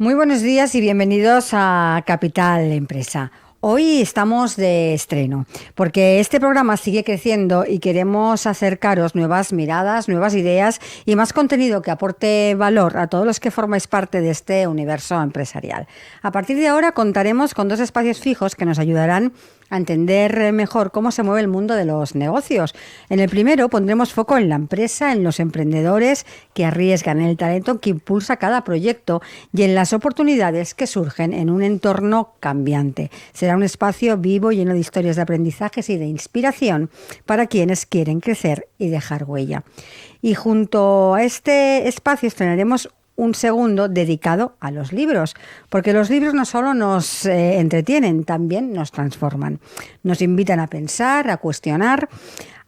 Muy buenos días y bienvenidos a Capital Empresa. Hoy estamos de estreno porque este programa sigue creciendo y queremos acercaros nuevas miradas, nuevas ideas y más contenido que aporte valor a todos los que formáis parte de este universo empresarial. A partir de ahora contaremos con 2 espacios fijos que nos ayudarán a entender mejor cómo se mueve el mundo de los negocios. En el primero pondremos foco en la empresa, en los emprendedores que arriesgan, en el talento que impulsa cada proyecto y en las oportunidades que surgen en un entorno cambiante. Será un espacio vivo, lleno de historias de aprendizajes y de inspiración para quienes quieren crecer y dejar huella. Y junto a este espacio estrenaremos un segundo dedicado a los libros, porque los libros no solo nos entretienen, también nos transforman. Nos invitan a pensar, a cuestionar,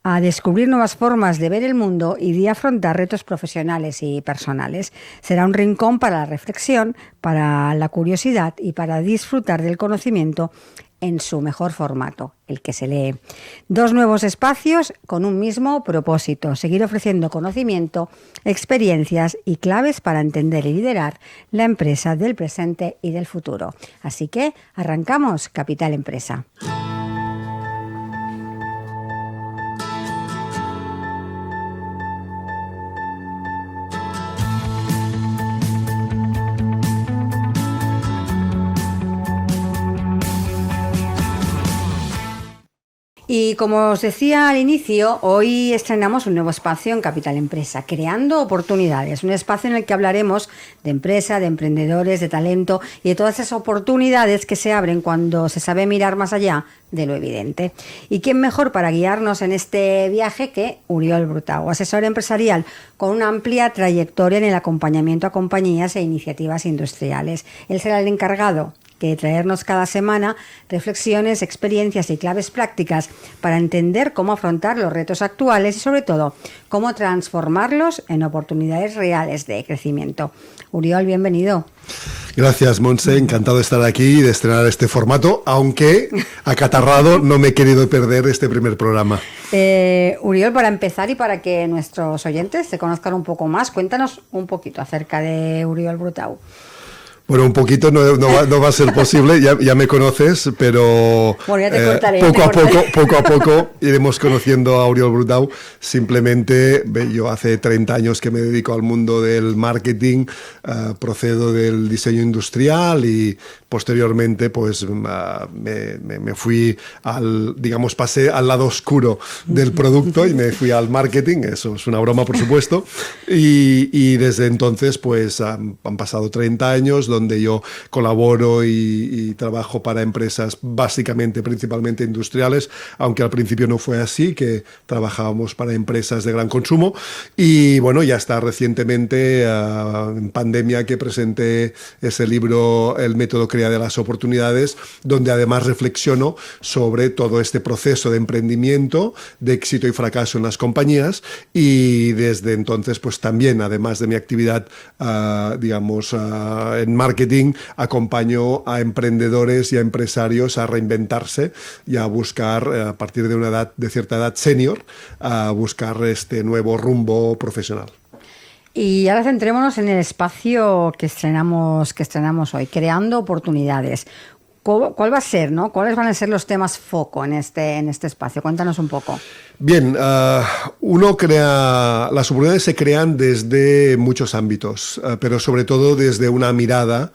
a descubrir nuevas formas de ver el mundo y de afrontar retos profesionales y personales. Será un rincón para la reflexión, para la curiosidad y para disfrutar del conocimiento en su mejor formato, el que se lee. 2 nuevos espacios con un mismo propósito: seguir ofreciendo conocimiento, experiencias y claves para entender y liderar la empresa del presente y del futuro. Así que arrancamos Capital Empresa. Y como os decía al inicio, hoy estrenamos un nuevo espacio en Capital Empresa, Creando Oportunidades, un espacio en el que hablaremos de empresa, de emprendedores, de talento y de todas esas oportunidades que se abren cuando se sabe mirar más allá de lo evidente. ¿Y quién mejor para guiarnos en este viaje que Oriol Brutau, asesor empresarial con una amplia trayectoria en el acompañamiento a compañías e iniciativas industriales? Él será el encargado de traernos cada semana reflexiones, experiencias y claves prácticas para entender cómo afrontar los retos actuales y, sobre todo, cómo transformarlos en oportunidades reales de crecimiento. Oriol, bienvenido. Gracias, Montse. Encantado de estar aquí y de estrenar este formato, aunque acatarrado no me he querido perder este primer programa. Oriol, para empezar y para que nuestros oyentes te conozcan un poco más, cuéntanos un poquito acerca de Oriol Brutau. Bueno, un poquito no va a ser posible, ya me conoces, pero bueno, ya te cortaré, poco a poco iremos conociendo a Oriol Brutau. Simplemente, yo hace 30 años que me dedico al mundo del marketing, procedo del diseño industrial y posteriormente pues me fui pasé al lado oscuro del producto y me fui al marketing. Eso es una broma, por supuesto, y desde entonces pues han pasado 30 años donde yo colaboro y trabajo para empresas principalmente industriales, aunque al principio no fue así, que trabajábamos para empresas de gran consumo. Y bueno, ya está recientemente en pandemia que presenté ese libro, El método Crea de las oportunidades, donde además reflexiono sobre todo este proceso de emprendimiento, de éxito y fracaso en las compañías, y desde entonces pues también, además de mi actividad en marketing, acompaño a emprendedores y a empresarios a reinventarse y a buscar, a partir de cierta edad senior, a buscar este nuevo rumbo profesional. Y ahora centrémonos en el espacio que estrenamos hoy, Creando Oportunidades. ¿Cuál va a ser, ¿no? ¿Cuáles van a ser los temas foco en este espacio? Cuéntanos un poco. Bien, las oportunidades se crean desde muchos ámbitos, pero sobre todo desde una mirada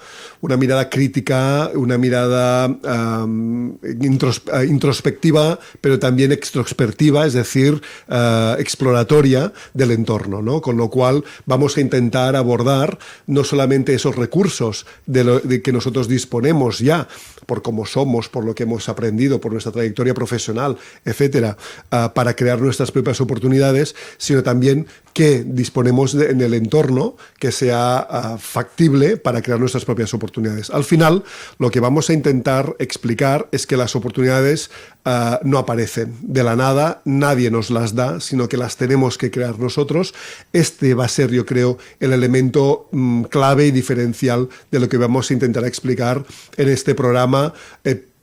crítica, una mirada introspectiva, pero también extrospectiva, es decir, exploratoria del entorno, ¿no? Con lo cual vamos a intentar abordar no solamente esos recursos de que nosotros disponemos ya, por cómo somos, por lo que hemos aprendido, por nuestra trayectoria profesional, etcétera, para crear nuestras propias oportunidades, sino también que disponemos en el entorno que sea factible para crear nuestras propias oportunidades. Al final, lo que vamos a intentar explicar es que las oportunidades no aparecen de la nada, nadie nos las da, sino que las tenemos que crear nosotros. Este va a ser, yo creo, el elemento clave y diferencial de lo que vamos a intentar explicar en este programa,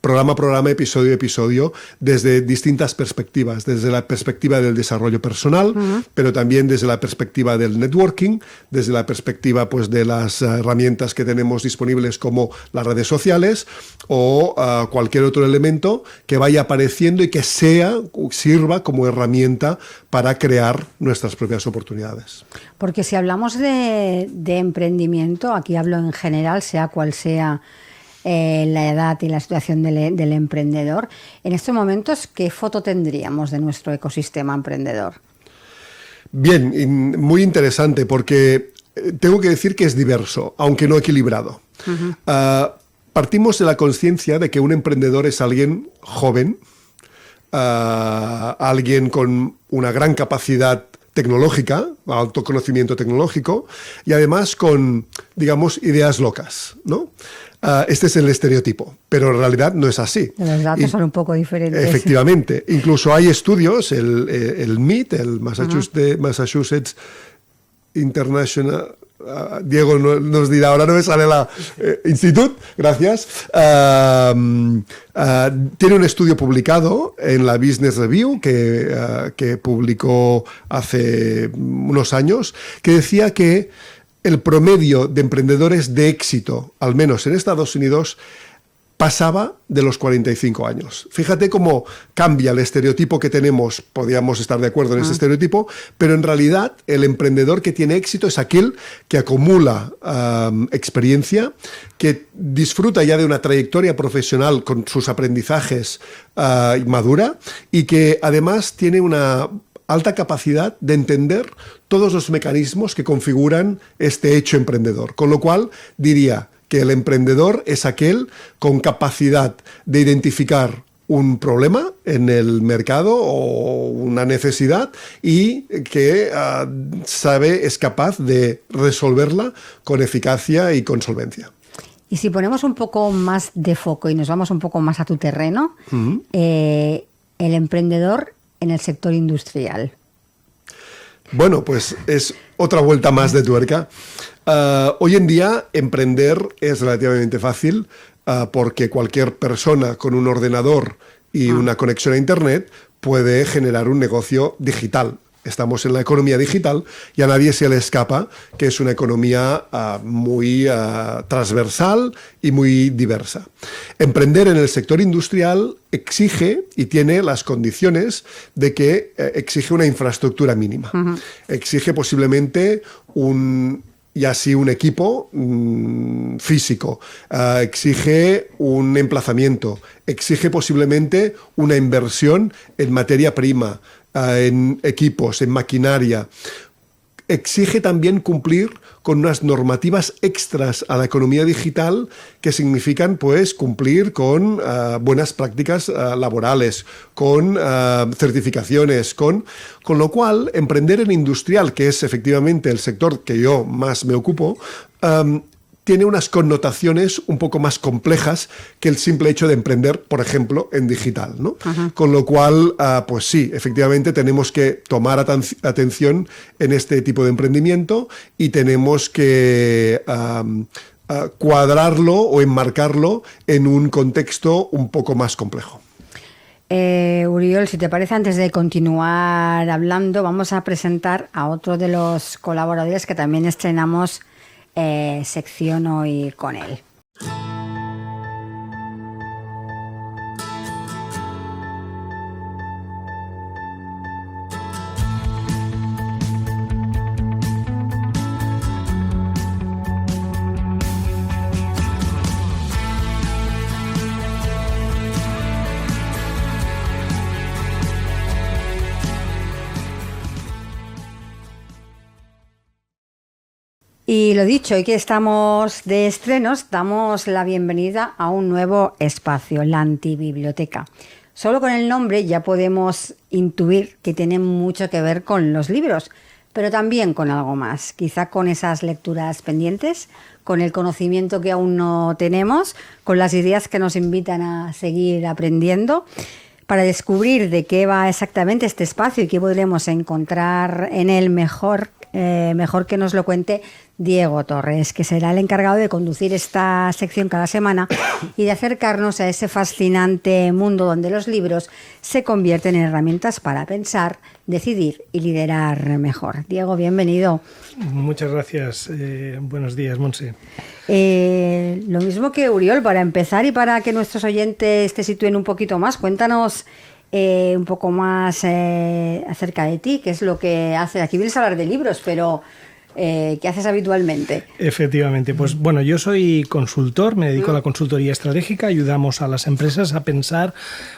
programa a programa, episodio a episodio, desde distintas perspectivas, desde la perspectiva del desarrollo personal, pero también desde la perspectiva del networking, desde la perspectiva pues, de las herramientas que tenemos disponibles como las redes sociales o cualquier otro elemento que vaya apareciendo y que sirva como herramienta para crear nuestras propias oportunidades. Porque si hablamos de emprendimiento, aquí hablo en general, sea cual sea la edad y la situación del emprendedor, en estos momentos, ¿qué foto tendríamos de nuestro ecosistema emprendedor? Bien, muy interesante, porque tengo que decir que es diverso, aunque no equilibrado. Partimos de la conciencia de que un emprendedor es alguien joven, alguien con una gran capacidad tecnológica, alto conocimiento tecnológico, y además con, digamos, ideas locas, ¿no? Este es el estereotipo, pero en realidad no es así. Los datos son un poco diferentes. Efectivamente. Incluso hay estudios, el MIT, el Massachusetts International... Diego nos dirá, ahora no me sale la Institut, gracias. Tiene un estudio publicado en la Business Review que publicó hace unos años, que decía que el promedio de emprendedores de éxito, al menos en Estados Unidos, pasaba de los 45 años. Fíjate cómo cambia el estereotipo que tenemos, podríamos estar de acuerdo en ese estereotipo, pero en realidad el emprendedor que tiene éxito es aquel que acumula experiencia, que disfruta ya de una trayectoria profesional con sus aprendizajes madura y que además tiene una alta capacidad de entender todos los mecanismos que configuran este hecho emprendedor. Con lo cual diría que el emprendedor es aquel con capacidad de identificar un problema en el mercado o una necesidad y que es capaz de resolverla con eficacia y con solvencia. Y si ponemos un poco más de foco y nos vamos un poco más a tu terreno, el emprendedor en el sector industrial. Bueno, pues es otra vuelta más de tuerca. Hoy en día emprender es relativamente fácil porque cualquier persona con un ordenador y una conexión a Internet puede generar un negocio digital. Estamos en la economía digital y a nadie se le escapa que es una economía muy transversal y muy diversa. Emprender en el sector industrial exige y tiene las condiciones de que exige una infraestructura mínima. Exige posiblemente un equipo físico, exige un emplazamiento, exige posiblemente una inversión en materia prima, en equipos, en maquinaria. Exige también cumplir con unas normativas extras a la economía digital que significan pues cumplir con buenas prácticas laborales, con certificaciones, con lo cual emprender en industrial, que es efectivamente el sector que yo más me ocupo, tiene unas connotaciones un poco más complejas que el simple hecho de emprender, por ejemplo, en digital, ¿no? Con lo cual, pues sí, efectivamente tenemos que tomar atención en este tipo de emprendimiento y tenemos que cuadrarlo o enmarcarlo en un contexto un poco más complejo. Uriol, si te parece, antes de continuar hablando, vamos a presentar a otro de los colaboradores que también estrenamos sección hoy con él. Y lo dicho, hoy que estamos de estrenos, damos la bienvenida a un nuevo espacio, la Antibiblioteca. Solo con el nombre ya podemos intuir que tiene mucho que ver con los libros, pero también con algo más, quizá con esas lecturas pendientes, con el conocimiento que aún no tenemos, con las ideas que nos invitan a seguir aprendiendo. Para descubrir de qué va exactamente este espacio y qué podremos encontrar en él mejor mejor que nos lo cuente Diego Torres, que será el encargado de conducir esta sección cada semana y de acercarnos a ese fascinante mundo donde los libros se convierten en herramientas para pensar, decidir y liderar mejor. Diego, bienvenido. Muchas gracias. Buenos días, Montse. Lo mismo que Uriol, para empezar y para que nuestros oyentes te sitúen un poquito más, cuéntanos un poco más acerca de ti, qué es lo que haces. Aquí vienes a hablar de libros, pero ¿qué haces habitualmente? Efectivamente, pues bueno, yo soy consultor, me dedico a la consultoría estratégica, ayudamos a las empresas a pensar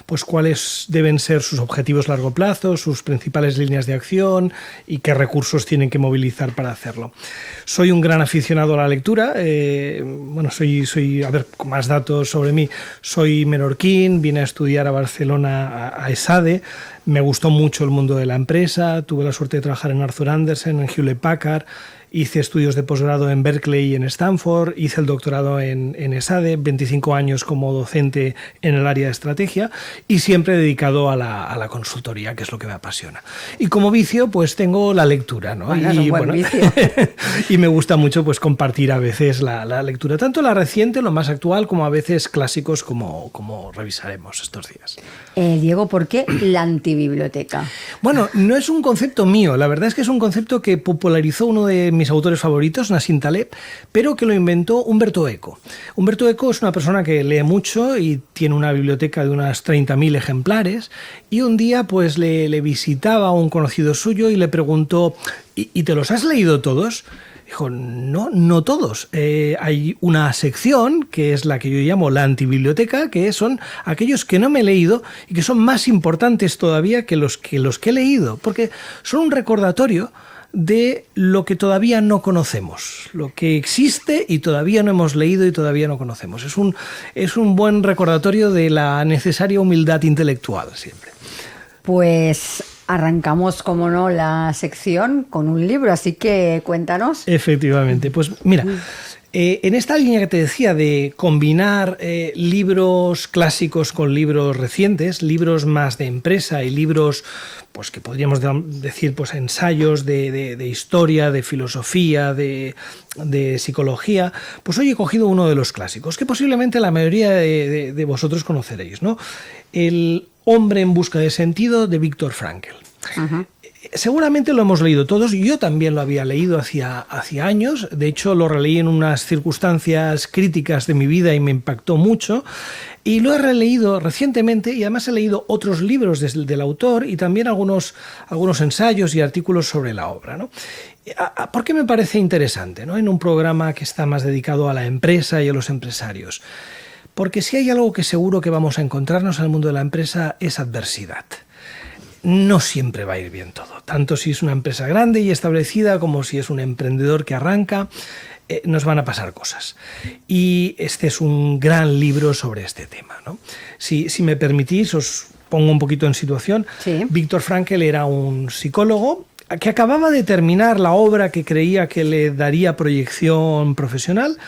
pues cuáles deben ser sus objetivos a largo plazo, sus principales líneas de acción y qué recursos tienen que movilizar para hacerlo. Soy un gran aficionado a la lectura, soy, a ver, más datos sobre mí, soy menorquín, vine a estudiar a Barcelona a ESADE. Me gustó mucho el mundo de la empresa, tuve la suerte de trabajar en Arthur Andersen, en Hewlett Packard, hice estudios de posgrado en Berkeley y en Stanford, hice el doctorado en ESADE, 25 años como docente en el área de estrategia y siempre dedicado a la consultoría, que es lo que me apasiona. Y como vicio, pues tengo la lectura, ¿no? Bueno, es un buen vicio. Y me gusta mucho pues compartir a veces la lectura, tanto la reciente, lo más actual, como a veces clásicos como revisaremos estos días. Diego, ¿por qué la antibiblioteca? Bueno, no es un concepto mío, la verdad es que es un concepto que popularizó uno de mis autores favoritos, Nassim Taleb, pero que lo inventó Umberto Eco. Umberto Eco es una persona que lee mucho y tiene una biblioteca de unas 30.000 ejemplares, y un día pues le visitaba a un conocido suyo y le preguntó: ¿Y te los has leído todos? Dijo: no todos. Hay una sección que es la que yo llamo la antibiblioteca, que son aquellos que no me he leído y que son más importantes todavía que los que he leído, porque son un recordatorio de lo que todavía no conocemos, lo que existe y todavía no hemos leído y todavía no conocemos. Es un buen recordatorio de la necesaria humildad intelectual siempre. Pues arrancamos, como no, la sección con un libro, así que cuéntanos. Efectivamente, pues mira, en esta línea que te decía de combinar libros clásicos con libros recientes, libros más de empresa y libros pues que podríamos decir pues ensayos de historia, de filosofía, de psicología, pues hoy he cogido uno de los clásicos que posiblemente la mayoría de vosotros conoceréis, ¿no? El hombre en busca de sentido, de Viktor Frankl. Uh-huh. Seguramente lo hemos leído todos, yo también lo había leído hacía años, de hecho lo releí en unas circunstancias críticas de mi vida y me impactó mucho, y lo he releído recientemente y además he leído otros libros del autor y también algunos ensayos y artículos sobre la obra, ¿no? ¿Por qué me parece interesante, ¿no? En un programa que está más dedicado a la empresa y a los empresarios? Porque si hay algo que seguro que vamos a encontrarnos en el mundo de la empresa es adversidad. No siempre va a ir bien todo, tanto si es una empresa grande y establecida como si es un emprendedor que arranca, nos van a pasar cosas. Y este es un gran libro sobre este tema, ¿no? Si me permitís, os pongo un poquito en situación. Sí. Viktor Frankl era un psicólogo que acababa de terminar la obra que creía que le daría proyección profesional,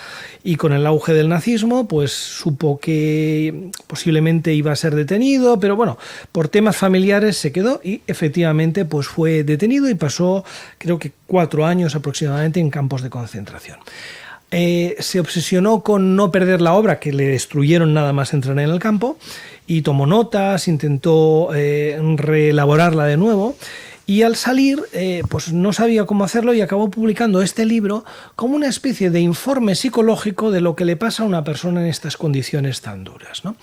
y con el auge del nazismo pues supo que posiblemente iba a ser detenido, pero bueno, por temas familiares se quedó y efectivamente pues fue detenido y pasó creo que 4 años aproximadamente en campos de concentración. Se obsesionó con no perder la obra, que le destruyeron nada más entrar en el campo, y tomó notas, intentó reelaborarla de nuevo. Y al salir, pues no sabía cómo hacerlo y acabó publicando este libro como una especie de informe psicológico de lo que le pasa a una persona en estas condiciones tan duras, ¿no?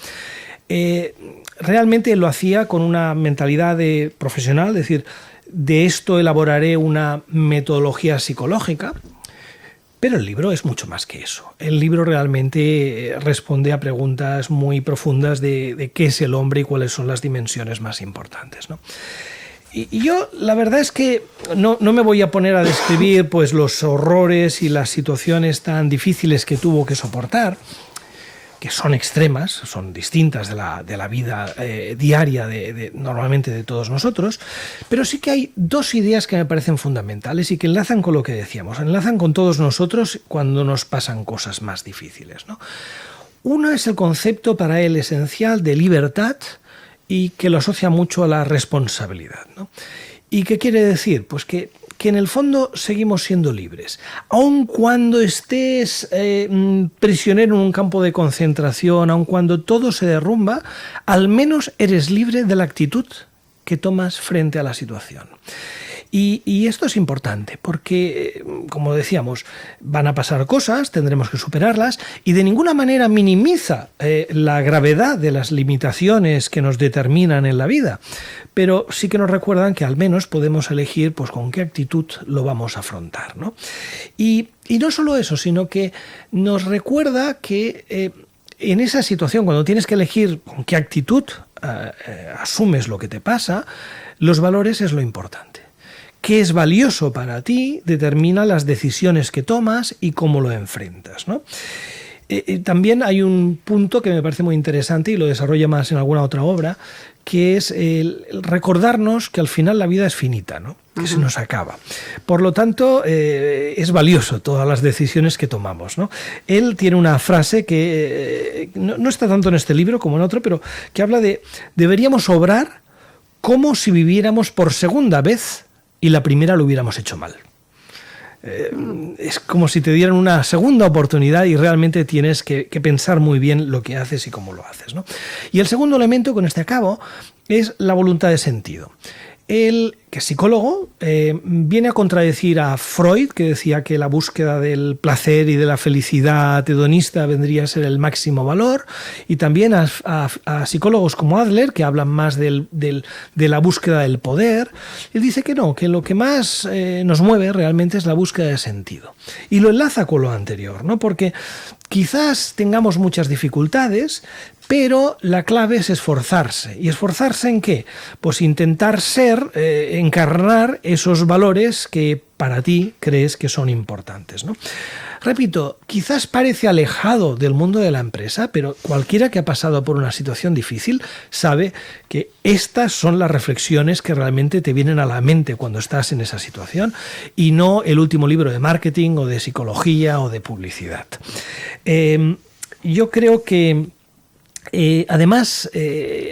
Realmente lo hacía con una mentalidad profesional, es decir, de esto elaboraré una metodología psicológica. Pero el libro es mucho más que eso. El libro realmente responde a preguntas muy profundas de qué es el hombre y cuáles son las dimensiones más importantes, ¿no? Y yo la verdad es que no me voy a poner a describir pues los horrores y las situaciones tan difíciles que tuvo que soportar, que son extremas, son distintas de la vida diaria normalmente de todos nosotros, pero sí que hay 2 ideas que me parecen fundamentales y que enlazan con lo que decíamos, enlazan con todos nosotros cuando nos pasan cosas más difíciles, ¿no? Uno es el concepto para él esencial de libertad, y que lo asocia mucho a la responsabilidad, ¿no? ¿Y qué quiere decir? Pues que que en el fondo seguimos siendo libres. Aun cuando estés prisionero en un campo de concentración, aun cuando todo se derrumba, al menos eres libre de la actitud que tomas frente a la situación. Y esto es importante porque, como decíamos, van a pasar cosas, tendremos que superarlas y de ninguna manera minimiza la gravedad de las limitaciones que nos determinan en la vida, pero sí que nos recuerdan que al menos podemos elegir pues, con qué actitud lo vamos a afrontar, ¿no? Y no solo eso, sino que nos recuerda que en esa situación, cuando tienes que elegir con qué actitud asumes lo que te pasa, los valores es lo importante. Qué es valioso para ti determina las decisiones que tomas y cómo lo enfrentas, ¿no? También hay un punto que me parece muy interesante y lo desarrolla más en alguna otra obra, que es el recordarnos que al final la vida es finita, ¿no? Que se nos acaba. Por lo tanto, es valioso todas las decisiones que tomamos, ¿no? Él tiene una frase que no está tanto en este libro como en otro, pero que habla de deberíamos obrar como si viviéramos por segunda vez y la primera lo hubiéramos hecho mal. Es como si te dieran una segunda oportunidad y realmente tienes que pensar muy bien lo que haces y cómo lo haces, ¿no? Y el segundo elemento, con este acabo, es la voluntad de sentido. Él, que es psicólogo, viene a contradecir a Freud, que decía que la búsqueda del placer y de la felicidad hedonista vendría a ser el máximo valor, y también a psicólogos como Adler, que hablan más de la búsqueda del poder. Él dice que no, que lo que más nos mueve realmente es la búsqueda de sentido. Y lo enlaza con lo anterior, ¿no? Porque quizás tengamos muchas dificultades, pero la clave es esforzarse. ¿Y esforzarse en qué? Pues intentar encarnar esos valores que para ti crees que son importantes, ¿no? Repito, quizás parece alejado del mundo de la empresa, pero cualquiera que ha pasado por una situación difícil sabe que estas son las reflexiones que realmente te vienen a la mente cuando estás en esa situación y no el último libro de marketing o de psicología o de publicidad. Yo creo que además,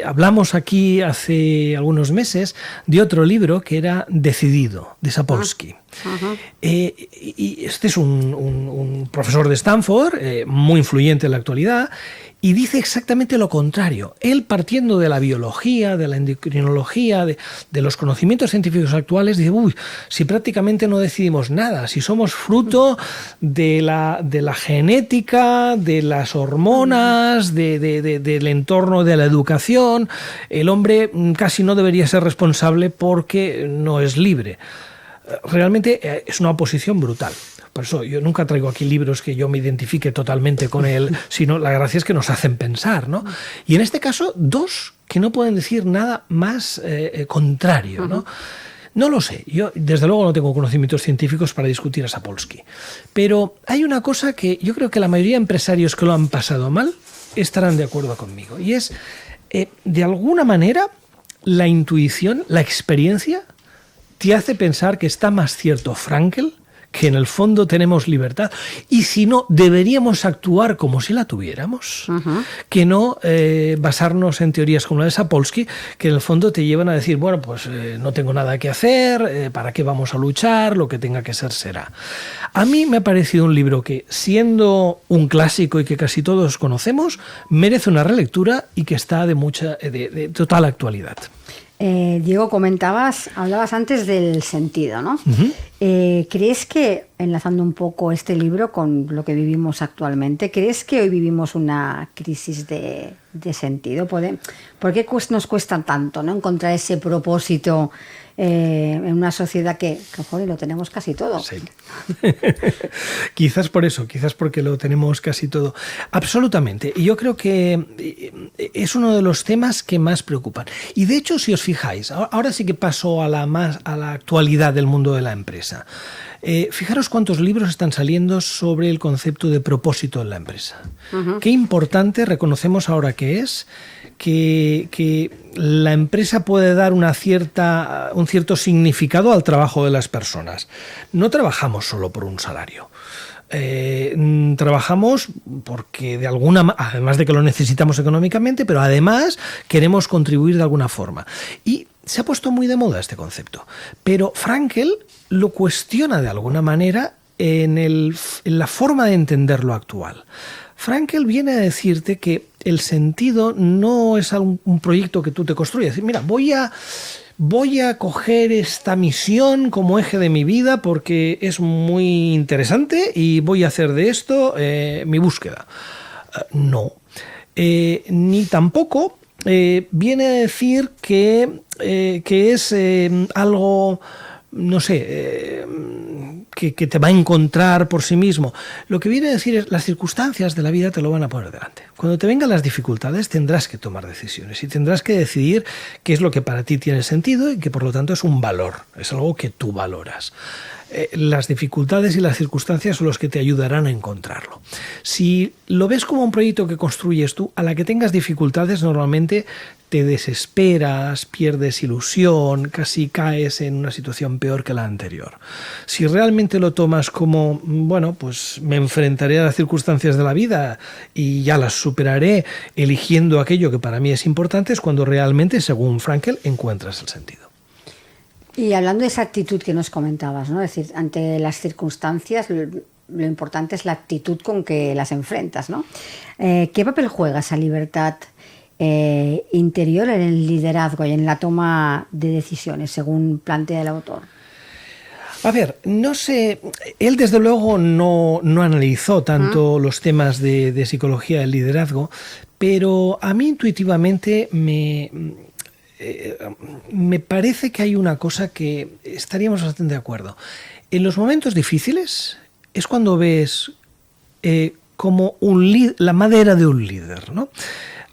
hablamos aquí hace algunos meses de otro libro que era Decidido, de Sapolsky. Y este es un profesor de Stanford, muy influyente en la actualidad, y dice exactamente lo contrario. Él, partiendo de la biología, de la endocrinología, de los conocimientos científicos actuales, dice, si prácticamente no decidimos nada, si somos fruto de la genética, de las hormonas, del entorno de la educación, el hombre casi no debería ser responsable porque no es libre. Realmente es una oposición brutal. Por eso yo nunca traigo aquí libros que yo me identifique totalmente con él, sino la gracia es que nos hacen pensar, ¿no? Y en este caso, dos que no pueden decir nada más contrario, ¿no? No lo sé, yo desde luego no tengo conocimientos científicos para discutir a Sapolsky, pero hay una cosa que yo creo que la mayoría de empresarios que lo han pasado mal estarán de acuerdo conmigo, y es, de alguna manera, la intuición, la experiencia, te hace pensar que está más cierto Frankl, que en el fondo tenemos libertad, y si no, deberíamos actuar como si la tuviéramos, que no basarnos en teorías como la de Sapolsky, que en el fondo te llevan a decir, bueno, pues no tengo nada que hacer, ¿para qué vamos a luchar? Lo que tenga que ser será. A mí me ha parecido un libro que, siendo un clásico y que casi todos conocemos, merece una relectura y que está de total actualidad. Diego, hablabas antes del sentido, ¿no? ¿Crees que, enlazando un poco este libro con lo que vivimos actualmente, ¿crees que hoy vivimos una crisis de sentido? ¿Por qué nos cuesta tanto, ¿no?, encontrar ese propósito en una sociedad que joder, lo tenemos casi todo? Sí. Quizás por eso, quizás porque lo tenemos casi todo. Absolutamente. Y yo creo que es uno de los temas que más preocupan. Y de hecho, si os fijáis, ahora sí que paso a la actualidad del mundo de la empresa. Fijaros cuántos libros están saliendo sobre el concepto de propósito en la empresa. Qué importante reconocemos ahora que es que la empresa puede dar un cierto significado al trabajo de las personas. No trabajamos solo por un salario. trabajamos porque además de que lo necesitamos económicamente, pero además queremos contribuir de alguna forma. Y se ha puesto muy de moda este concepto, pero Frankl lo cuestiona de alguna manera en la forma de entender lo actual. Frankl viene a decirte que el sentido no es un proyecto que tú te construyes. Es decir, mira, voy a coger esta misión como eje de mi vida porque es muy interesante y voy a hacer de esto mi búsqueda. No. Ni tampoco viene a decir que es algo, no sé, que te va a encontrar por sí mismo. Lo que viene a decir es las circunstancias de la vida te lo van a poner delante. Cuando te vengan las dificultades tendrás que tomar decisiones y tendrás que decidir qué es lo que para ti tiene sentido y que por lo tanto es un valor, es algo que tú valoras. Las dificultades y las circunstancias son los que te ayudarán a encontrarlo. Si lo ves como un proyecto que construyes tú, a la que tengas dificultades normalmente te desesperas, pierdes ilusión, casi caes en una situación peor que la anterior. Si realmente lo tomas como, bueno, pues me enfrentaré a las circunstancias de la vida y ya las superaré eligiendo aquello que para mí es importante, es cuando realmente, según Frankl, encuentras el sentido. Y hablando de esa actitud que nos comentabas, ¿no? Es decir, ante las circunstancias lo importante es la actitud con que las enfrentas, ¿no? ¿Qué papel juega esa libertad interior en el liderazgo y en la toma de decisiones, según plantea el autor? A ver, no sé, él desde luego no analizó tanto los temas de psicología del liderazgo, pero a mí intuitivamente me parece que hay una cosa que estaríamos bastante de acuerdo. En los momentos difíciles es cuando ves como la madera de un líder, ¿no?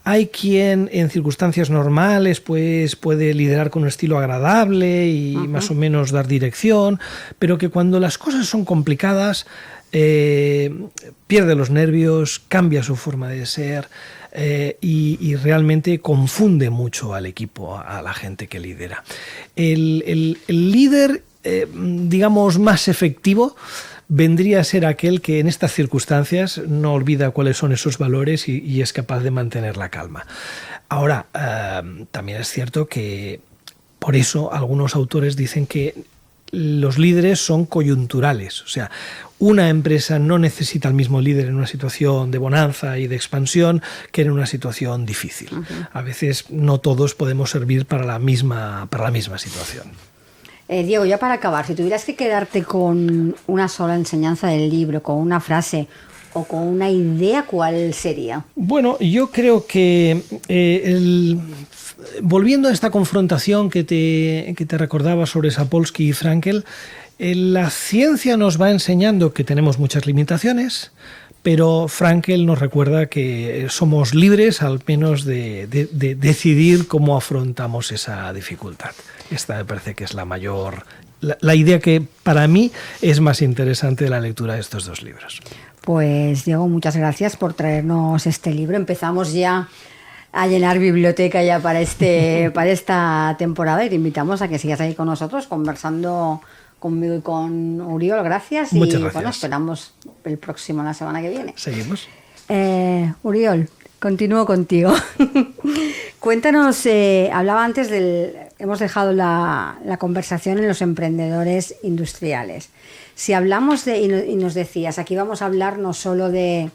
Hay quien en circunstancias normales pues puede liderar con un estilo agradable y más o menos dar dirección, pero que cuando las cosas son complicadas pierde los nervios, cambia su forma de ser y realmente confunde mucho al equipo, a la gente que lidera. El líder, digamos, más efectivo vendría a ser aquel que en estas circunstancias no olvida cuáles son esos valores y es capaz de mantener la calma. Ahora, también es cierto que por eso algunos autores dicen que los líderes son coyunturales, o sea, una empresa no necesita al mismo líder en una situación de bonanza y de expansión que en una situación difícil. A veces no todos podemos servir para la misma situación. Diego, ya para acabar, si tuvieras que quedarte con una sola enseñanza del libro, con una frase o con una idea, ¿cuál sería? Bueno, yo creo que volviendo a esta confrontación que te recordaba sobre Sapolsky y Frankl, la ciencia nos va enseñando que tenemos muchas limitaciones, pero Frankl nos recuerda que somos libres al menos de decidir cómo afrontamos esa dificultad. Esta me parece que es la idea que para mí es más interesante de la lectura de estos dos libros. Pues Diego, muchas gracias por traernos este libro. Empezamos ya a llenar biblioteca ya para esta temporada y te invitamos a que sigas ahí con nosotros conversando conmigo y con Uriol. Gracias. Muchas y gracias. Bueno, esperamos el próximo la semana que viene. Seguimos. Uriol, continúo contigo. Cuéntanos, hablaba antes hemos dejado la conversación en los emprendedores industriales. Si hablamos y nos decías, aquí vamos a hablar no solo de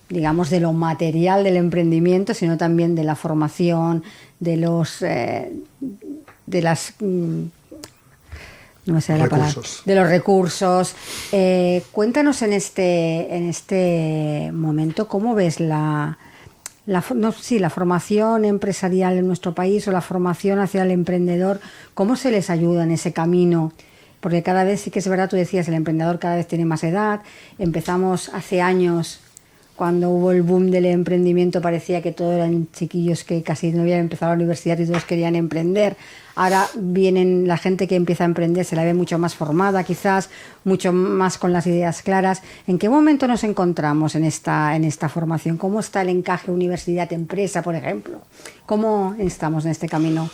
lo material del emprendimiento, sino también de la formación, de los recursos. Cuéntanos en este momento cómo ves la formación empresarial en nuestro país o la formación hacia el emprendedor, cómo se les ayuda en ese camino. Porque cada vez, sí que es verdad, tú decías, el emprendedor cada vez tiene más edad. Empezamos hace años, cuando hubo el boom del emprendimiento, parecía que todos eran chiquillos que casi no habían empezado la universidad y todos querían emprender. Ahora vienen la gente que empieza a emprender, se la ve mucho más formada quizás, mucho más con las ideas claras. ¿En qué momento nos encontramos en esta formación? ¿Cómo está el encaje universidad-empresa, por ejemplo? ¿Cómo estamos en este camino?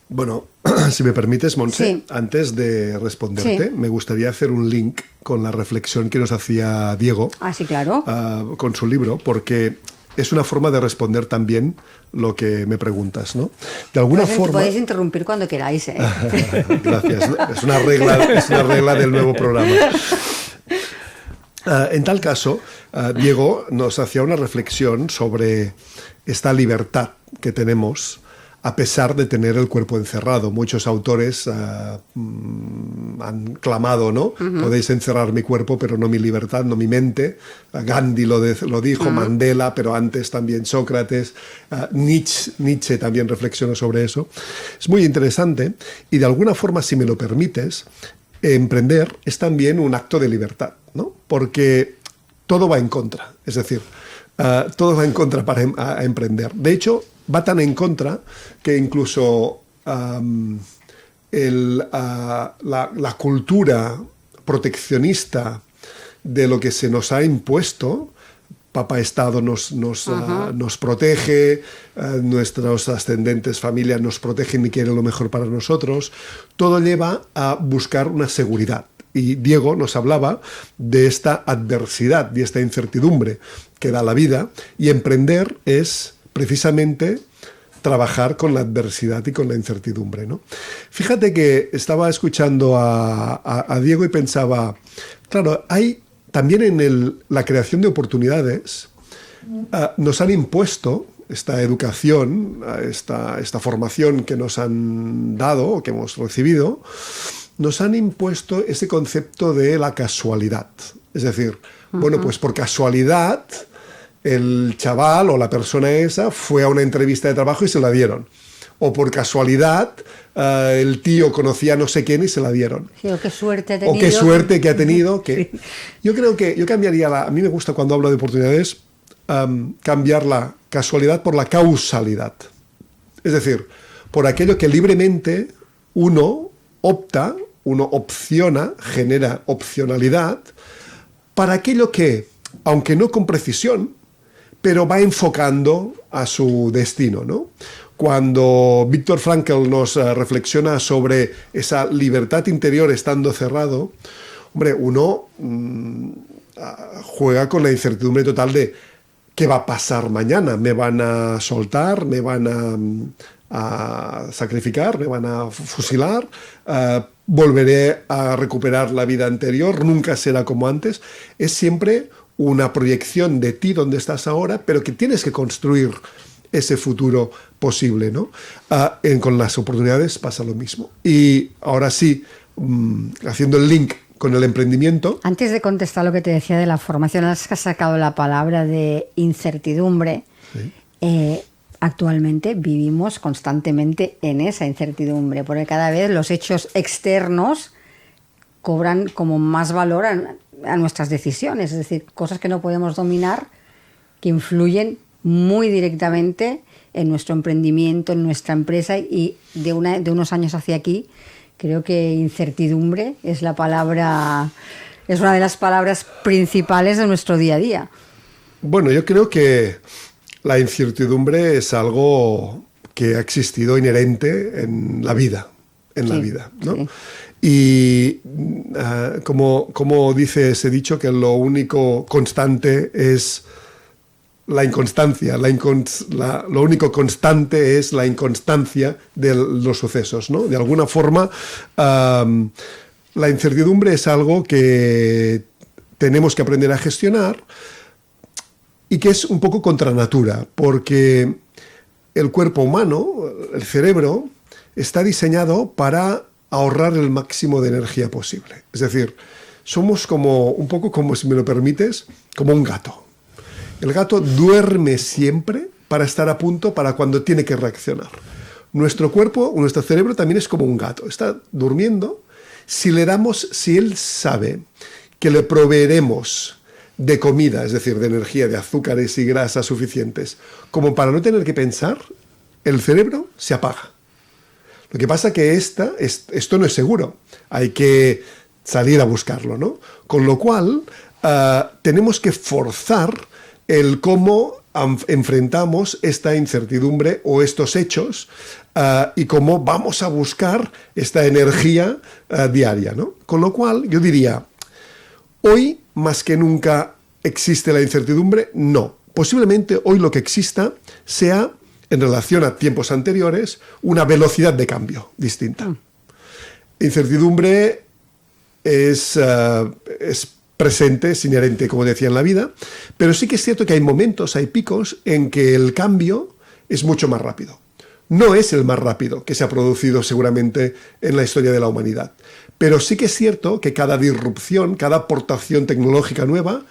Bueno, si me permites, Montse, Sí. antes de responderte, Sí. me gustaría hacer un link con la reflexión que nos hacía Diego Ah, sí, claro. con su libro, porque es una forma de responder también lo que me preguntas, ¿no? De alguna forma... Podéis interrumpir cuando queráis, ¿eh? Gracias. Es una regla del nuevo programa. En tal caso, Diego nos hacía una reflexión sobre esta libertad que tenemos a pesar de tener el cuerpo encerrado. Muchos autores han clamado, ¿no? Podéis encerrar mi cuerpo, pero no mi libertad, no mi mente. Gandhi lo dijo, Mandela, pero antes también Sócrates. Nietzsche también reflexionó sobre eso. Es muy interesante y de alguna forma, si me lo permites, emprender es también un acto de libertad, ¿no? Porque todo va en contra. Es decir, todo va en contra para emprender. De hecho, va tan en contra que incluso la cultura proteccionista de lo que se nos ha impuesto, Papá Estado nos protege, nuestros ascendentes, familias nos protegen y quieren lo mejor para nosotros, todo lleva a buscar una seguridad. Y Diego nos hablaba de esta adversidad y esta incertidumbre que da la vida, y emprender es precisamente trabajar con la adversidad y con la incertidumbre, ¿no? Fíjate que estaba escuchando a Diego y pensaba, claro, hay también en la creación de oportunidades, nos han impuesto esta educación, esta formación que nos han dado o que hemos recibido, nos han impuesto ese concepto de la casualidad. Es decir, bueno, pues por casualidad el chaval o la persona esa fue a una entrevista de trabajo y se la dieron. O por casualidad el tío conocía a no sé quién y se la dieron. Sí, o qué suerte ha tenido. O qué suerte que ha tenido. Que... Sí. Yo creo que yo cambiaría a mí me gusta cuando hablo de oportunidades cambiar la casualidad por la causalidad. Es decir, por aquello que libremente uno opta, uno opciona, genera opcionalidad para aquello que, aunque no con precisión, pero va enfocando a su destino, ¿no? Cuando Viktor Frankl nos reflexiona sobre esa libertad interior estando cerrado, hombre, uno juega con la incertidumbre total de qué va a pasar mañana. ¿Me van a soltar? ¿Me van a sacrificar? ¿Me van a fusilar? ¿Volveré a recuperar la vida anterior? ¿Nunca será como antes? Es siempre una proyección de ti donde estás ahora, pero que tienes que construir ese futuro posible, ¿no? Con las oportunidades pasa lo mismo. Y ahora sí, haciendo el link con el emprendimiento. Antes de contestar lo que te decía de la formación, has sacado la palabra de incertidumbre. Sí. Actualmente vivimos constantemente en esa incertidumbre, porque cada vez los hechos externos cobran como más valor a nuestras decisiones, es decir, cosas que no podemos dominar, que influyen muy directamente en nuestro emprendimiento, en nuestra empresa, y de unos años hacia aquí creo que incertidumbre es una de las palabras principales de nuestro día a día. Bueno, yo creo que la incertidumbre es algo que ha existido inherente en la vida, ¿no? Sí. Y como dice ese dicho, que lo único constante es la inconstancia, lo único constante es la inconstancia de los sucesos, ¿no? De alguna forma, la incertidumbre es algo que tenemos que aprender a gestionar y que es un poco contra natura, porque el cuerpo humano, el cerebro, está diseñado para ahorrar el máximo de energía posible. Es decir, somos un poco como, si me lo permites, como un gato. El gato duerme siempre para estar a punto para cuando tiene que reaccionar. Nuestro cuerpo, nuestro cerebro también es como un gato. Está durmiendo. Si él sabe que le proveeremos de comida, es decir, de energía, de azúcares y grasas suficientes, como para no tener que pensar, el cerebro se apaga. Lo que pasa es que esto no es seguro. Hay que salir a buscarlo, ¿no? Con lo cual, tenemos que forzar el cómo enfrentamos esta incertidumbre o estos hechos y cómo vamos a buscar esta energía diaria, ¿no? Con lo cual, yo diría, hoy más que nunca existe la incertidumbre, no. Posiblemente hoy lo que exista sea, en relación a tiempos anteriores, una velocidad de cambio distinta. Incertidumbre es presente, es inherente, como decía, en la vida, pero sí que es cierto que hay momentos, hay picos en que el cambio es mucho más rápido. No es el más rápido que se ha producido seguramente en la historia de la humanidad, pero sí que es cierto que cada disrupción, cada aportación tecnológica nueva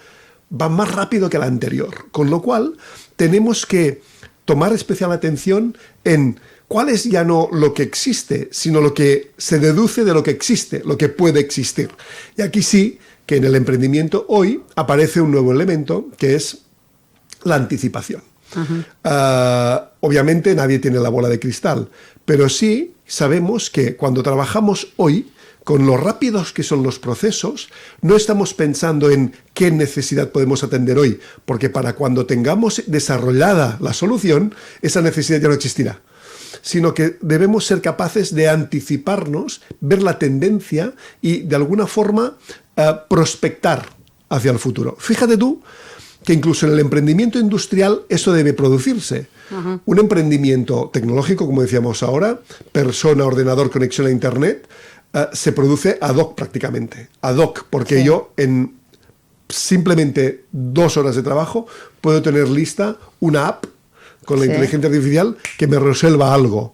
va más rápido que la anterior, con lo cual tenemos que tomar especial atención en cuál es ya no lo que existe, sino lo que se deduce de lo que existe, lo que puede existir. Y aquí sí que en el emprendimiento hoy aparece un nuevo elemento que es la anticipación. Obviamente nadie tiene la bola de cristal, pero sí sabemos que cuando trabajamos hoy, con lo rápidos que son los procesos, no estamos pensando en qué necesidad podemos atender hoy, porque para cuando tengamos desarrollada la solución, esa necesidad ya no existirá, sino que debemos ser capaces de anticiparnos, ver la tendencia y de alguna forma prospectar hacia el futuro. Fíjate tú que incluso en el emprendimiento industrial eso debe producirse. Un emprendimiento tecnológico, como decíamos ahora, persona, ordenador, conexión a Internet, se produce ad hoc prácticamente. Ad hoc, porque yo en simplemente 2 horas de trabajo puedo tener lista una app con la inteligencia artificial que me resuelva algo.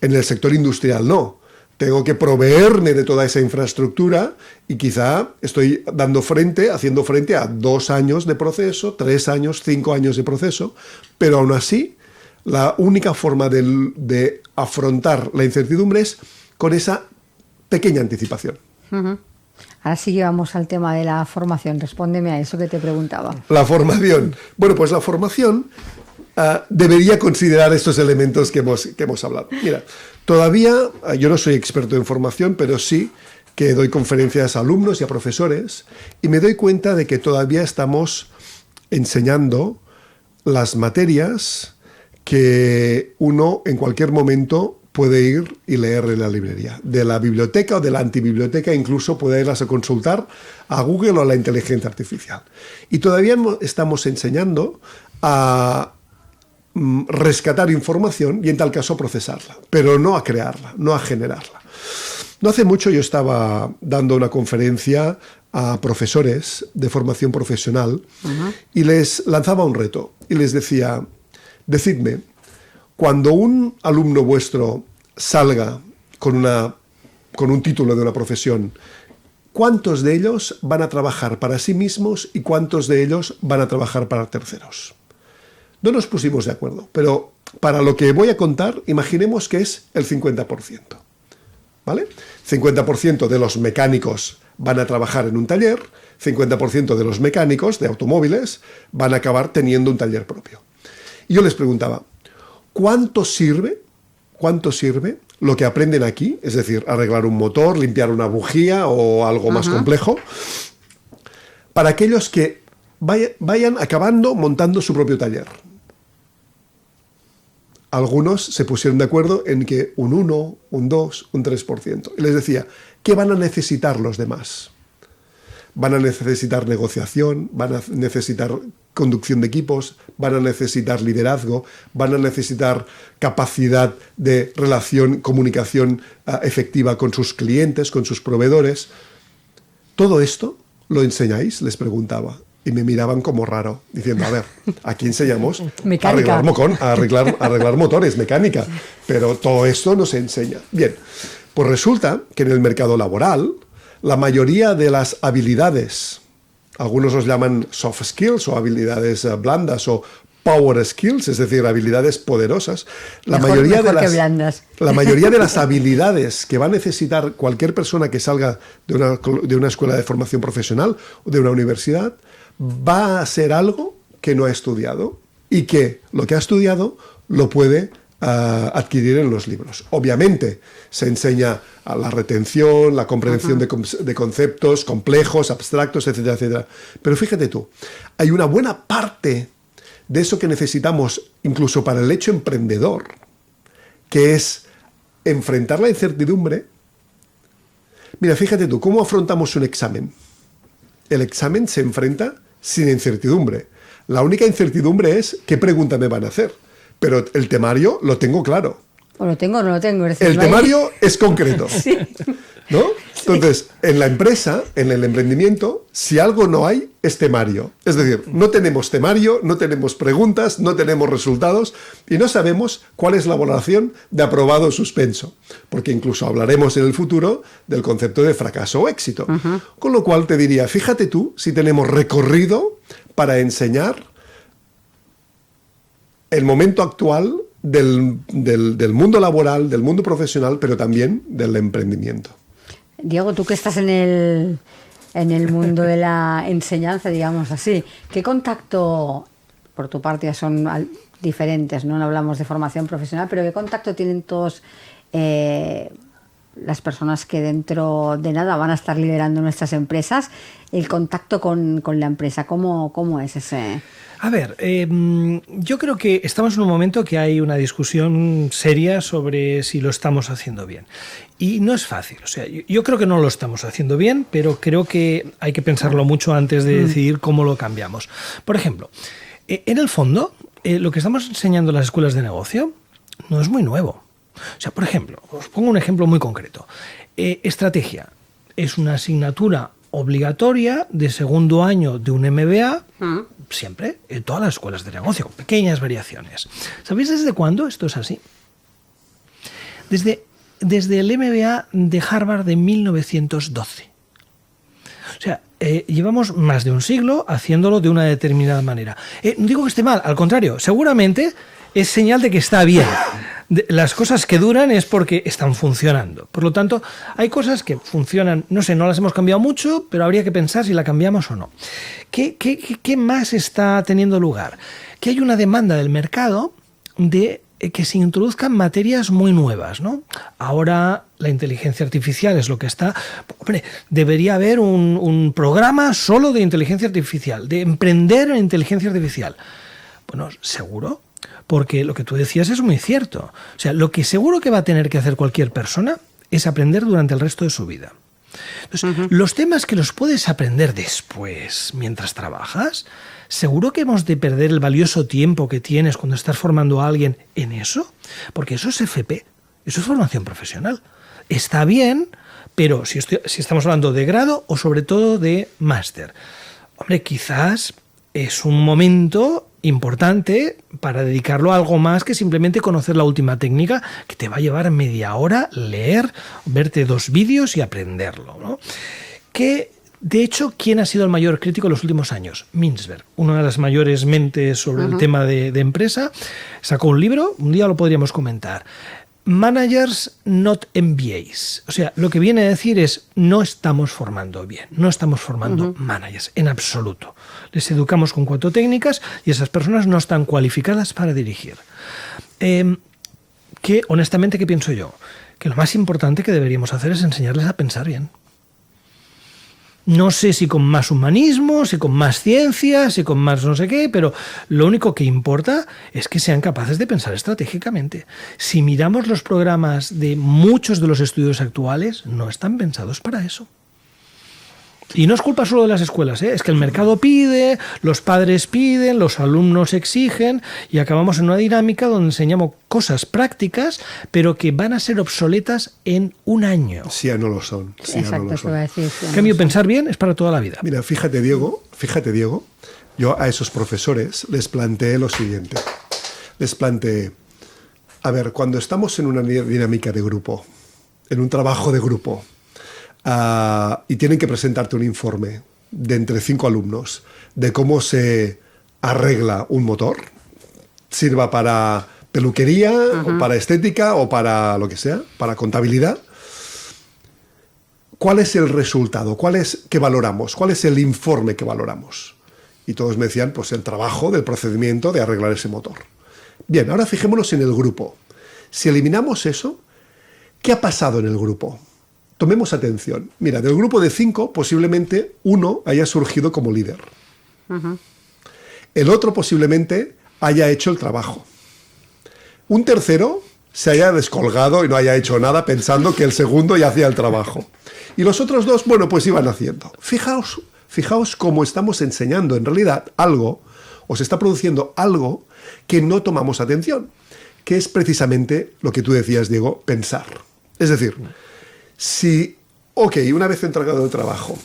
En el sector industrial no. Tengo que proveerme de toda esa infraestructura y quizá estoy haciendo frente a 2 años de proceso, 3 años, 5 años de proceso, pero aún así la única forma de afrontar la incertidumbre es con esa pequeña anticipación. Ahora sí llevamos al tema de la formación. Respóndeme a eso que te preguntaba. La formación. Bueno, pues la formación debería considerar estos elementos que hemos hablado. Mira, todavía yo no soy experto en formación, pero sí que doy conferencias a alumnos y a profesores y me doy cuenta de que todavía estamos enseñando las materias que uno en cualquier momento puede ir y leer en la librería. De la biblioteca o de la antibiblioteca incluso puede irlas a consultar a Google o a la inteligencia artificial. Y todavía estamos enseñando a rescatar información y en tal caso procesarla, pero no a crearla, no a generarla. No hace mucho yo estaba dando una conferencia a profesores de formación profesional y les lanzaba un reto y les decía, decidme, cuando un alumno vuestro salga con un título de una profesión, ¿cuántos de ellos van a trabajar para sí mismos y cuántos de ellos van a trabajar para terceros? No nos pusimos de acuerdo, pero para lo que voy a contar, imaginemos que es el 50%. ¿Vale? 50% de los mecánicos van a trabajar en un taller, 50% de los mecánicos de automóviles van a acabar teniendo un taller propio. Y yo les preguntaba, ¿cuánto sirve lo que aprenden aquí? Es decir, arreglar un motor, limpiar una bujía o algo más complejo, para aquellos que vayan acabando montando su propio taller. Algunos se pusieron de acuerdo en que un 1, un 2, un 3%. Y les decía, ¿qué van a necesitar los demás? Van a necesitar negociación, van a necesitar conducción de equipos, van a necesitar liderazgo, van a necesitar capacidad de relación, comunicación efectiva con sus clientes, con sus proveedores. ¿Todo esto lo enseñáis?, les preguntaba. Y me miraban como raro, diciendo, a ver, aquí enseñamos a arreglar motores, mecánica, pero todo esto no se enseña. Bien, pues resulta que en el mercado laboral, la mayoría de las habilidades, algunos los llaman soft skills o habilidades blandas o power skills, es decir, habilidades poderosas, la mayoría de las habilidades que va a necesitar cualquier persona que salga de una escuela de formación profesional o de una universidad, va a ser algo que no ha estudiado y que lo que ha estudiado lo puede adquirir en los libros. Obviamente se enseña a la retención, la comprensión de conceptos complejos, abstractos, etcétera, etcétera. Pero fíjate tú, hay una buena parte de eso que necesitamos incluso para el hecho emprendedor, que es enfrentar la incertidumbre. Mira, fíjate tú, ¿cómo afrontamos un examen? El examen se enfrenta sin incertidumbre. La única incertidumbre es qué pregunta me van a hacer. Pero el temario lo tengo claro. O lo tengo o no lo tengo. Es decir, El temario es concreto. Sí. ¿No? Entonces, en la empresa, en el emprendimiento, si algo no hay, es temario. Es decir, no tenemos temario, no tenemos preguntas, no tenemos resultados y no sabemos cuál es la valoración de aprobado o suspenso. Porque incluso hablaremos en el futuro del concepto de fracaso o éxito. Con lo cual te diría, fíjate tú si tenemos recorrido para enseñar el momento actual del mundo laboral, del mundo profesional, pero también del emprendimiento. Diego, tú que estás en el mundo de la enseñanza, digamos así, ¿qué contacto, por tu parte ya son diferentes, no hablamos de formación profesional, pero qué contacto tienen todos las personas que dentro de nada van a estar liderando nuestras empresas, el contacto con la empresa? ¿Cómo es ese? A ver, yo creo que estamos en un momento que hay una discusión seria sobre si lo estamos haciendo bien. Y no es fácil. O sea, yo creo que no lo estamos haciendo bien, pero creo que hay que pensarlo mucho antes de decidir cómo lo cambiamos. Por ejemplo, en el fondo, lo que estamos enseñando en las escuelas de negocio no es muy nuevo. O sea, por ejemplo, os pongo un ejemplo muy concreto. Estrategia es una asignatura obligatoria de segundo año de un MBA, siempre, en todas las escuelas de negocio, con pequeñas variaciones. ¿Sabéis desde cuándo esto es así? Desde el MBA de Harvard de 1912. O sea, llevamos más de un siglo haciéndolo de una determinada manera. No digo que esté mal, al contrario, seguramente es señal de que está bien. Las cosas que duran es porque están funcionando. Por lo tanto, hay cosas que funcionan, no sé, no las hemos cambiado mucho, pero habría que pensar si la cambiamos o no. ¿Qué más está teniendo lugar? Que hay una demanda del mercado de que se introduzcan materias muy nuevas, ¿no? Ahora la inteligencia artificial es lo que está... Hombre, debería haber un programa solo de inteligencia artificial, de emprender en inteligencia artificial. Bueno, ¿seguro? Porque lo que tú decías es muy cierto. O sea, lo que seguro que va a tener que hacer cualquier persona es aprender durante el resto de su vida. Entonces, los temas que los puedes aprender después, mientras trabajas, ¿seguro que hemos de perder el valioso tiempo que tienes cuando estás formando a alguien en eso? Porque eso es FP, eso es formación profesional. Está bien, pero si estamos hablando de grado o sobre todo de máster, hombre, quizás es un momento importante para dedicarlo a algo más que simplemente conocer la última técnica que te va a llevar media hora leer, verte 2 vídeos y aprenderlo, ¿no? Que, de hecho, ¿quién ha sido el mayor crítico en los últimos años? Mintzberg, una de las mayores mentes sobre el tema de empresa, sacó un libro, un día lo podríamos comentar. Managers, not MBAs. O sea, lo que viene a decir es no estamos formando bien, no estamos formando managers en absoluto. Les educamos con 4 técnicas y esas personas no están cualificadas para dirigir. Que, honestamente, ¿qué pienso yo? Que lo más importante que deberíamos hacer es enseñarles a pensar bien. No sé si con más humanismo, si con más ciencia, si con más no sé qué, pero lo único que importa es que sean capaces de pensar estratégicamente. Si miramos los programas de muchos de los estudios actuales, no están pensados para eso. Y no es culpa solo de las escuelas, es que el mercado pide, los padres piden, los alumnos exigen y acabamos en una dinámica donde enseñamos cosas prácticas, pero que van a ser obsoletas en un año. Sí, ya no lo son. Sí, exacto, no lo eso iba a son. decir. En cambio, pensar bien es para toda la vida. Mira, fíjate, Diego, yo a esos profesores les planteé lo siguiente. Les planteé, a ver, cuando estamos en una dinámica de grupo, en un trabajo de grupo, y tienen que presentarte un informe de entre 5 alumnos de cómo se arregla un motor, sirva para peluquería, o para estética, o para lo que sea, para contabilidad. ¿Cuál es el resultado? ¿Qué valoramos? ¿Cuál es el informe que valoramos? Y todos me decían, pues el trabajo del procedimiento de arreglar ese motor. Bien, ahora fijémonos en el grupo. Si eliminamos eso, ¿qué ha pasado en el grupo? Tomemos atención. Mira, del grupo de 5, posiblemente 1 haya surgido como líder. El otro posiblemente haya hecho el trabajo. Un tercero se haya descolgado y no haya hecho nada pensando que el segundo ya hacía el trabajo. Y los otros dos, bueno, pues iban haciendo. Fijaos cómo estamos enseñando en realidad algo, o se está produciendo algo que no tomamos atención, que es precisamente lo que tú decías, Diego, pensar. Es decir, si, una vez entregado el trabajo,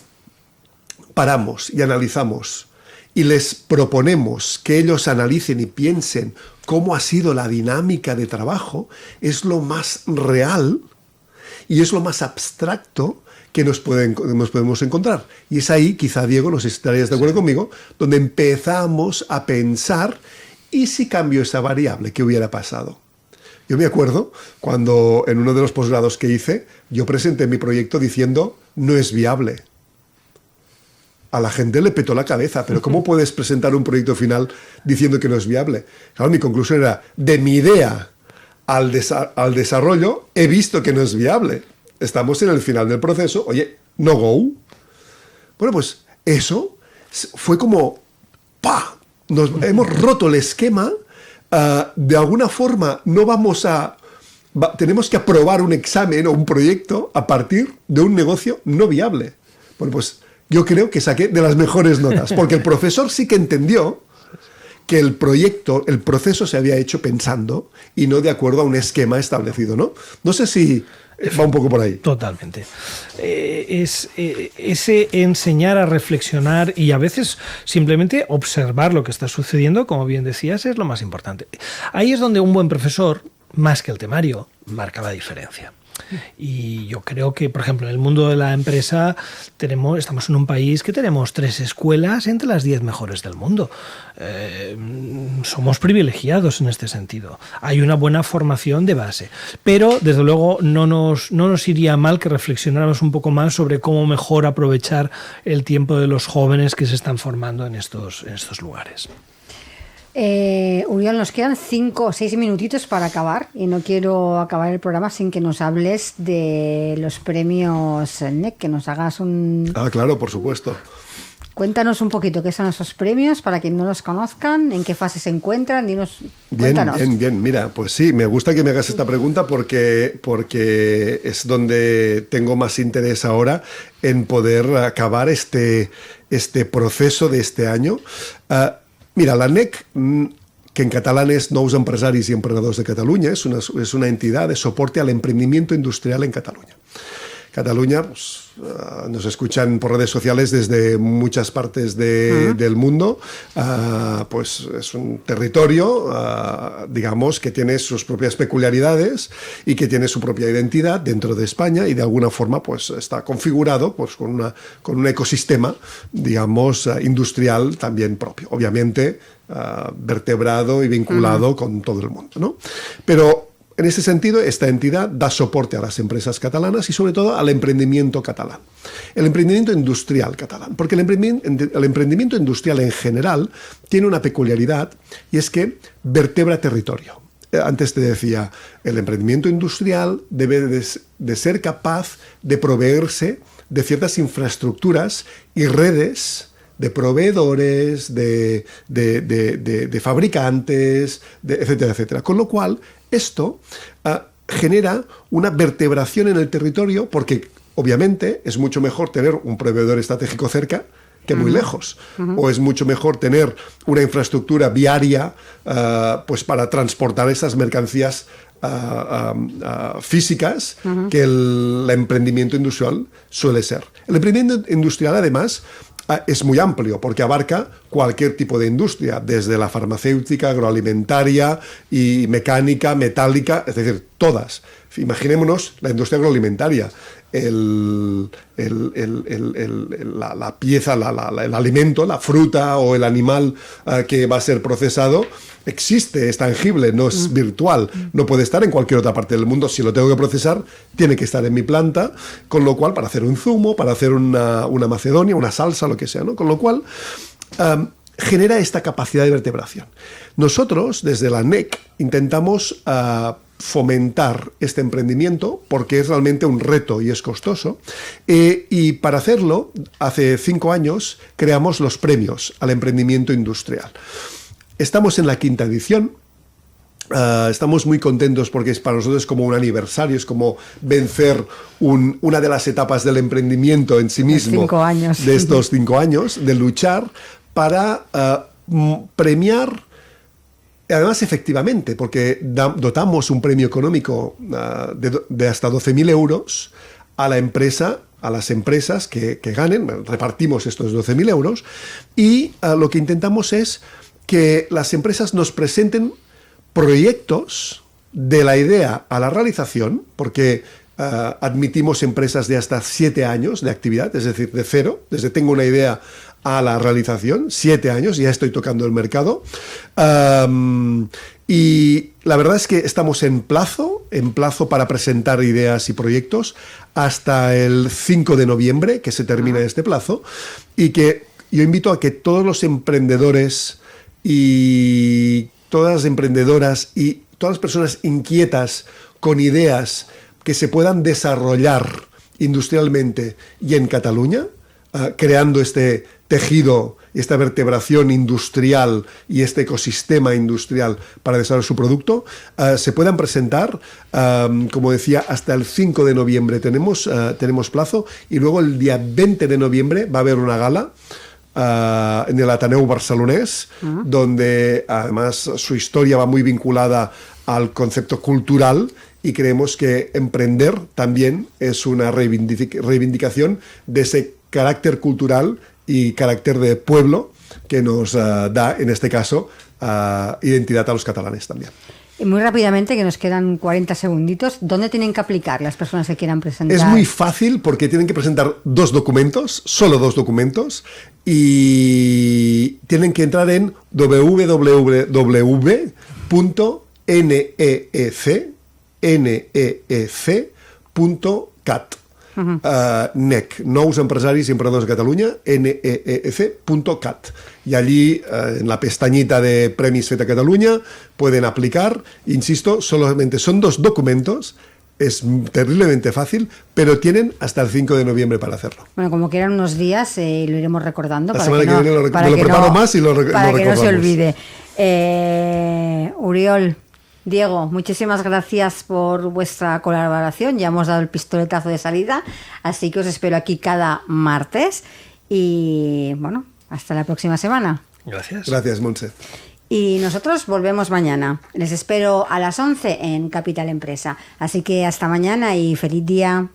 paramos y analizamos y les proponemos que ellos analicen y piensen cómo ha sido la dinámica de trabajo, es lo más real y es lo más abstracto que nos podemos encontrar. Y es ahí, quizá, Diego, no sé si estarías de acuerdo conmigo, donde empezamos a pensar, ¿y si cambio esa variable? ¿Qué hubiera pasado? Yo me acuerdo cuando en uno de los posgrados que hice, yo presenté mi proyecto diciendo, no es viable. A la gente le petó la cabeza, pero ¿cómo puedes presentar un proyecto final diciendo que no es viable? Claro, mi conclusión era, de mi idea al desarrollo, he visto que no es viable. Estamos en el final del proceso, oye, no go. Bueno, pues eso fue como, ¡pah! Hemos roto el esquema, de alguna forma tenemos que aprobar un examen o un proyecto a partir de un negocio no viable. Bueno, pues yo creo que saqué de las mejores notas, porque el profesor sí que entendió que el proceso se había hecho pensando y no de acuerdo a un esquema establecido, ¿no? No sé si va un poco por ahí. Totalmente. Ese enseñar a reflexionar y a veces simplemente observar lo que está sucediendo, como bien decías, es lo más importante. Ahí es donde un buen profesor, más que el temario, marca la diferencia. Y yo creo que, por ejemplo, en el mundo de la empresa estamos en un país que tenemos 3 escuelas entre las 10 mejores del mundo. Somos privilegiados en este sentido. Hay una buena formación de base. Pero, desde luego, no nos iría mal que reflexionáramos un poco más sobre cómo mejor aprovechar el tiempo de los jóvenes que se están formando en estos lugares. Uriol, nos quedan 5 o 6 minutitos para acabar y no quiero acabar el programa sin que nos hables de los premios NEC, que nos hagas un... Ah, claro, por supuesto. Cuéntanos un poquito qué son esos premios, para quien no los conozcan, en qué fase se encuentran, cuéntanos. Bien. Mira, pues sí, me gusta que me hagas esta pregunta porque es donde tengo más interés ahora en poder acabar este proceso de este año. Mira, la NEC, que en catalán es Nous Empresaris y Emprenedors de Cataluña, es una entidad de soporte al emprendimiento industrial en Cataluña. Cataluña, pues, nos escuchan por redes sociales desde muchas partes del mundo. Pues es un territorio, digamos, que tiene sus propias peculiaridades y que tiene su propia identidad dentro de España y de alguna forma pues está configurado pues, con un ecosistema, digamos, industrial también propio. Obviamente, vertebrado y vinculado con todo el mundo, ¿no? Pero en ese sentido, esta entidad da soporte a las empresas catalanas y sobre todo al emprendimiento catalán. El emprendimiento industrial catalán. Porque el emprendimiento industrial en general tiene una peculiaridad y es que vertebra territorio. Antes te decía, el emprendimiento industrial debe de ser capaz de proveerse de ciertas infraestructuras y redes de proveedores, de fabricantes, etcétera, etcétera. Con lo cual, esto genera una vertebración en el territorio porque, obviamente, es mucho mejor tener un proveedor estratégico cerca que muy lejos. O es mucho mejor tener una infraestructura viaria pues para transportar esas mercancías físicas que el emprendimiento industrial suele ser. El emprendimiento industrial, además, es muy amplio porque abarca cualquier tipo de industria, desde la farmacéutica, agroalimentaria y mecánica, metálica, es decir, todas. Imaginémonos la industria agroalimentaria, la pieza, el alimento, la fruta o el animal que va a ser procesado, existe, es tangible, no es virtual, no puede estar en cualquier otra parte del mundo. Si lo tengo que procesar, tiene que estar en mi planta, con lo cual, para hacer un zumo, para hacer una macedonia, una salsa, lo que sea, ¿no? Con lo cual, genera esta capacidad de vertebración. Nosotros, desde la NEC, intentamos fomentar este emprendimiento porque es realmente un reto y es costoso, y para hacerlo, hace 5 años creamos los premios al emprendimiento industrial. Estamos en la 5ª edición. Estamos muy contentos porque para nosotros es como un aniversario, es como vencer una de las etapas del emprendimiento en sí mismo. 5 años. De estos 5 años, de luchar para premiar, además efectivamente, porque dotamos un premio económico de hasta 12.000 euros a la empresa, a las empresas que ganen, repartimos estos 12.000 euros y lo que intentamos es que las empresas nos presenten proyectos de la idea a la realización, porque admitimos empresas de hasta 7 años de actividad, es decir, de cero, desde tengo una idea a la realización, 7 años, ya estoy tocando el mercado. Y la verdad es que estamos en plazo para presentar ideas y proyectos hasta el 5 de noviembre, que se termina este plazo, y que yo invito a que todos los emprendedores y todas las emprendedoras y todas las personas inquietas con ideas que se puedan desarrollar industrialmente y en Cataluña, creando este tejido, esta vertebración industrial y este ecosistema industrial para desarrollar su producto, se puedan presentar, como decía, hasta el 5 de noviembre tenemos plazo, y luego el día 20 de noviembre va a haber una gala en el Ateneu barcelonés, donde además su historia va muy vinculada al concepto cultural y creemos que emprender también es una reivindicación de ese carácter cultural y carácter de pueblo que nos da, en este caso, identidad a los catalanes también. Y muy rápidamente, que nos quedan 40 segunditos, ¿dónde tienen que aplicar las personas que quieran presentar? Es muy fácil porque tienen que presentar 2 documentos, solo 2 documentos, y tienen que entrar en www.neec.cat. NEC, Nous Empresaris y Emprendedores de Catalunya, neec.cat. Y allí, en la pestañita de Premis Feta Catalunya, pueden aplicar. Insisto, solamente son 2 documentos. Es terriblemente fácil, pero tienen hasta el 5 de noviembre para hacerlo. Bueno, como quieran unos días, lo iremos recordando. La semana que viene me lo preparo más y lo recordamos. Para que no se olvide. Uriol, Diego, muchísimas gracias por vuestra colaboración. Ya hemos dado el pistoletazo de salida, así que os espero aquí cada martes. Y bueno, hasta la próxima semana. Gracias. Gracias, Montse. Y nosotros volvemos mañana. Les espero a las 11 en Capital Empresa. Así que hasta mañana y feliz día.